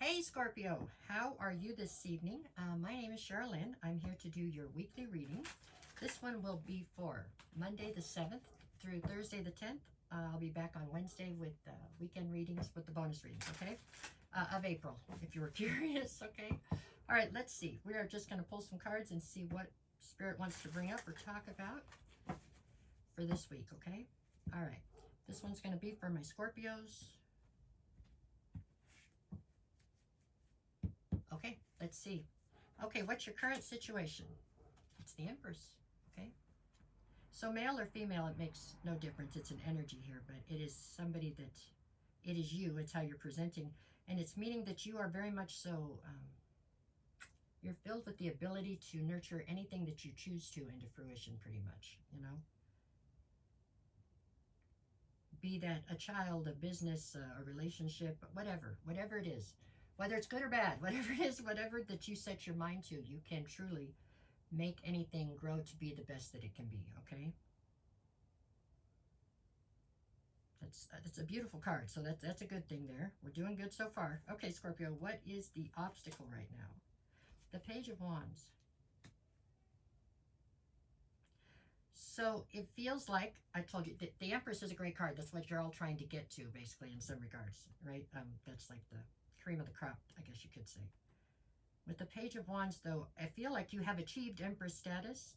Hey Scorpio, how are you this evening? My name is Sherilyn. I'm here to do your weekly reading. This one will be for Monday the 7th through Thursday the 10th. I'll be back on Wednesday with weekend readings with the bonus readings, okay? Of April, if you were curious, okay? All right, let's see. We are just going to pull some cards and see what Spirit wants to bring up or talk about for this week, okay? All right, this one's going to be for my Scorpios. Okay, let's see. Okay, what's your current situation? It's the Empress, okay? So male or female, it makes no difference. It's an energy here, but it is somebody that, it is you. It's how you're presenting. And it's meaning that you are very much so, you're filled with the ability to nurture anything that you choose to into fruition pretty much, you know? Be that a child, a business, a relationship, whatever it is. Whether it's good or bad, whatever it is, whatever that you set your mind to, you can truly make anything grow to be the best that it can be, okay? That's a beautiful card, so that's a good thing there. We're doing good so far. Okay, Scorpio, what is the obstacle right now? The Page of Wands. So it feels like, I told you, the Empress is a great card. That's what you're all trying to get to, basically, in some regards, right? That's like the cream of the crop, I guess you could say. With the Page of Wands, though, I feel like you have achieved Empress status,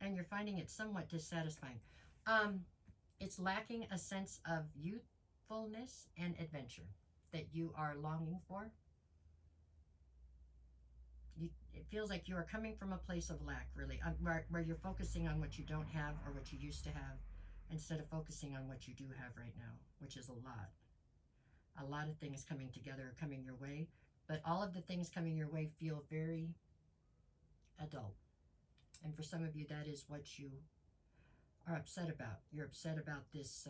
and you're finding it somewhat dissatisfying. It's lacking a sense of youthfulness and adventure that you are longing for. It feels like you are coming from a place of lack, really, where you're focusing on what you don't have or what you used to have, instead of focusing on what you do have right now, which is a lot. A lot of things coming together, coming your way, but all of the things coming your way feel very adult. And for some of you, that is what you are upset about. You're upset about this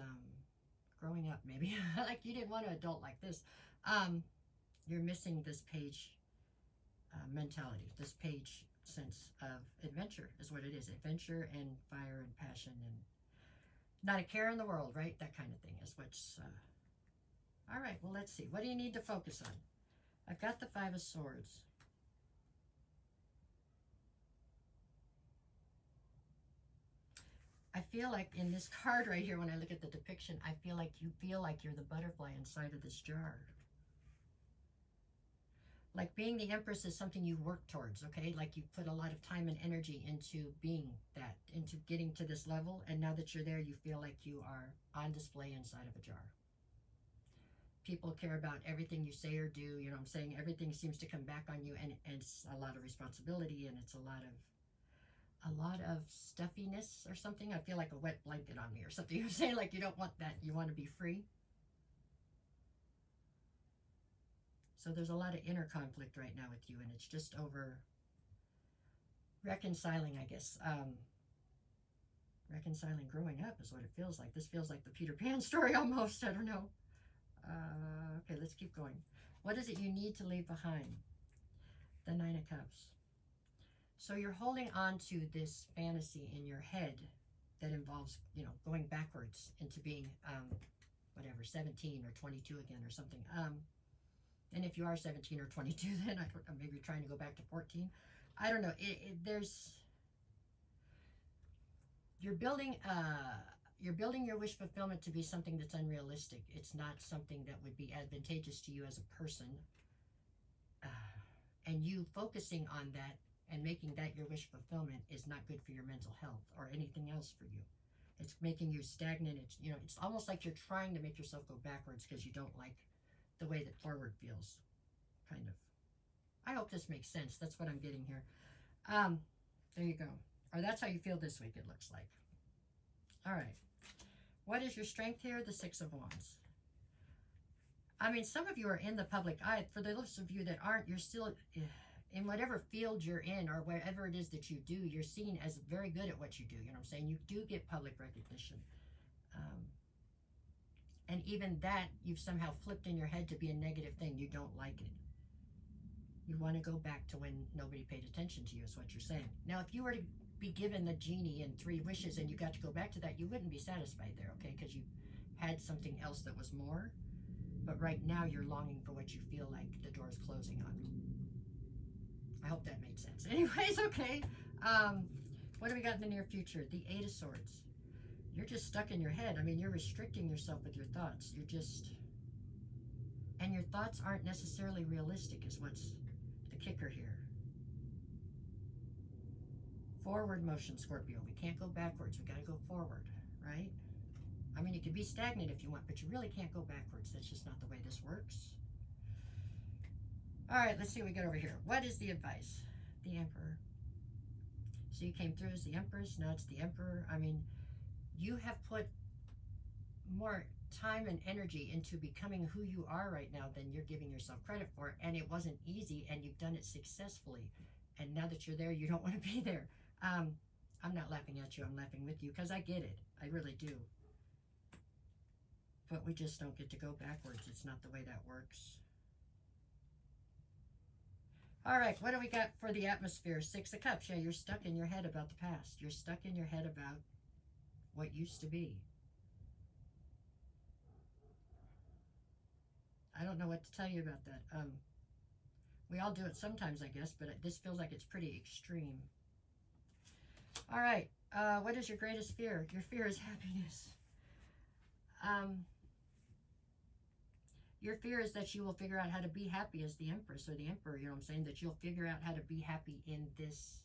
growing up, maybe. Like you didn't want to adult like this. You're missing this page mentality, this page sense of adventure is what it is. Adventure and fire and passion and not a care in the world, right? That kind of thing is what's... all right, well, let's see. What do you need to focus on? I've got the Five of Swords. I feel like in this card right here, when I look at the depiction, I feel like you're the butterfly inside of this jar. Like being the Empress is something you work towards, okay? Like you put a lot of time and energy into being that, into getting to this level. And now that you're there, you feel like you are on display inside of a jar. People care about everything you say or do, you know what I'm saying? Everything seems to come back on you, and it's a lot of responsibility, and it's a lot of stuffiness or something. I feel like a wet blanket on me or something. You're saying like you don't want that. You want to be free. So there's a lot of inner conflict right now with you, and it's just over reconciling, I guess. Reconciling growing up is what it feels like. This feels like the Peter Pan story almost. I don't know. Okay, let's keep going. What is it you need to leave behind? The Nine of Cups. So you're holding on to this fantasy in your head that involves, you know, going backwards into being, whatever, 17 or 22 again or something. And if you are 17 or 22, then I don't know, maybe you're trying to go back to 14. I don't know. You're building your wish fulfillment to be something that's unrealistic. It's not something that would be advantageous to you as a person. And you focusing on that and making that your wish fulfillment is not good for your mental health or anything else for you. It's making you stagnant. It's, you know, it's almost like you're trying to make yourself go backwards because you don't like the way that forward feels, kind of. I hope this makes sense. That's what I'm getting here. There you go. Or that's how you feel this week, it looks like. All right. What is your strength here? The Six of Wands. I mean, some of you are in the public eye. For those of you that aren't, you're still in whatever field you're in or whatever it is that you do, you're seen as very good at what you do. You know what I'm saying? You do get public recognition. And even that, you've somehow flipped in your head to be a negative thing. You don't like it. You want to go back to when nobody paid attention to you, is what you're saying. Now, if you were to be given the genie and 3 wishes and you got to go back to that, you wouldn't be satisfied there, okay? Because you had something else that was more. But right now, you're longing for what you feel like Anyways, okay. What do we got in the near future? The Eight of Swords. You're just stuck in your head. I mean, you're restricting yourself with your thoughts. You're just... And your thoughts aren't necessarily realistic is what's the kicker here. Forward motion, Scorpio. We can't go backwards. We got to go forward, right? I mean, you can be stagnant if you want, but you really can't go backwards. That's just not the way this works. All right, let's see what we got over here. What is the advice? The Emperor. So you came through as the Empress. Now it's the Emperor. I mean, you have put more time and energy into becoming who you are right now than you're giving yourself credit for. And it wasn't easy, and you've done it successfully. And now that you're there, you don't want to be there. I'm not laughing at you. I'm laughing with you because I get it. I really do. But we just don't get to go backwards. It's not the way that works. All right, what do we got for the atmosphere? Six of Cups. Yeah, you're stuck in your head about the past. You're stuck in your head about what used to be. I don't know what to tell you about that. We all do it sometimes, I guess, but this feels like it's pretty extreme. All right, what is your greatest fear? Your fear is happiness. Your fear is that you will figure out how to be happy as the Empress or the Emperor, you know what I'm saying? That you'll figure out how to be happy in this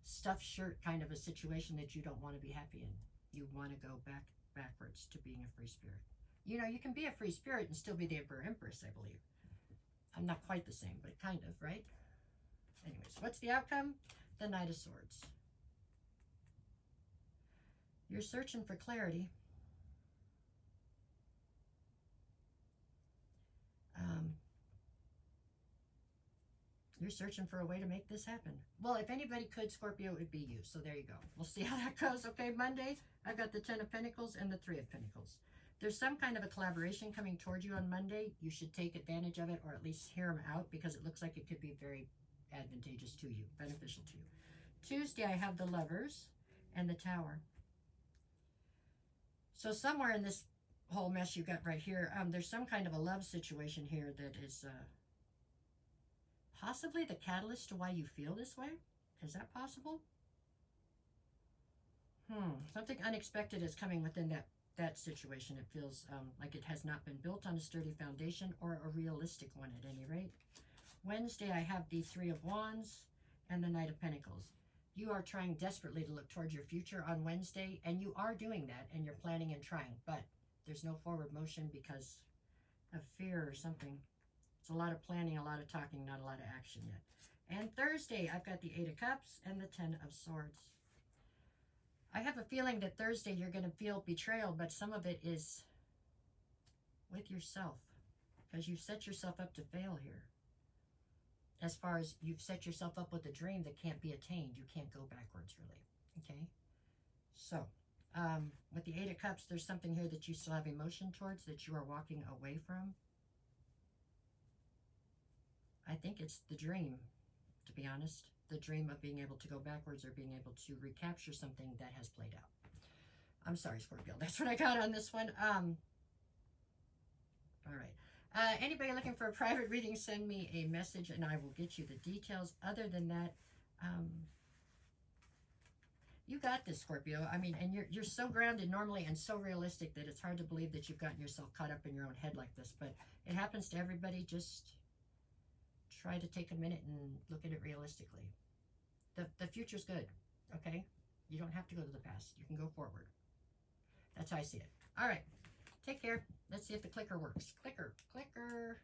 stuffed shirt kind of a situation that you don't want to be happy in. You want to go backwards to being a free spirit. You know, you can be a free spirit and still be the Emperor Empress, I believe. I'm not quite the same, but kind of, right? Anyways, what's the outcome? The Knight of Swords. You're searching for clarity. You're searching for a way to make this happen. Well, if anybody could, Scorpio, it would be you. So there you go. We'll see how that goes. Okay, Monday, I've got the Ten of Pentacles and the Three of Pentacles. There's some kind of a collaboration coming toward you on Monday. You should take advantage of it or at least hear them out because it looks like it could be very advantageous to you, beneficial to you. Tuesday, I have the Lovers and the Tower. So somewhere in this whole mess you got right here, there's some kind of a love situation here that is possibly the catalyst to why you feel this way. Is that possible? Something unexpected is coming within that situation. It feels like it has not been built on a sturdy foundation or a realistic one at any rate. Wednesday, I have the Three of Wands and the Knight of Pentacles. You are trying desperately to look towards your future on Wednesday, and you are doing that, and you're planning and trying, but there's no forward motion because of fear or something. It's a lot of planning, a lot of talking, not a lot of action yet. And Thursday, I've got the Eight of Cups and the Ten of Swords. I have a feeling that Thursday you're going to feel betrayal, but some of it is with yourself because you've set yourself up to fail here. As far as you've set yourself up with a dream that can't be attained. You can't go backwards, really. Okay? So, with the Eight of Cups, there's something here that you still have emotion towards that you are walking away from. I think it's the dream, to be honest. The dream of being able to go backwards or being able to recapture something that has played out. I'm sorry, Scorpio. That's what I got on this one. All right. Anybody looking for a private reading, send me a message and I will get you the details. Other than that, you got this, Scorpio. I mean, and you're so grounded normally and so realistic that it's hard to believe that you've gotten yourself caught up in your own head like this. But it happens to everybody. Just try to take a minute and look at it realistically. The future's good, okay? You don't have to go to the past. You can go forward. That's how I see it. All right. Take care. Let's see if the clicker works. Clicker, clicker.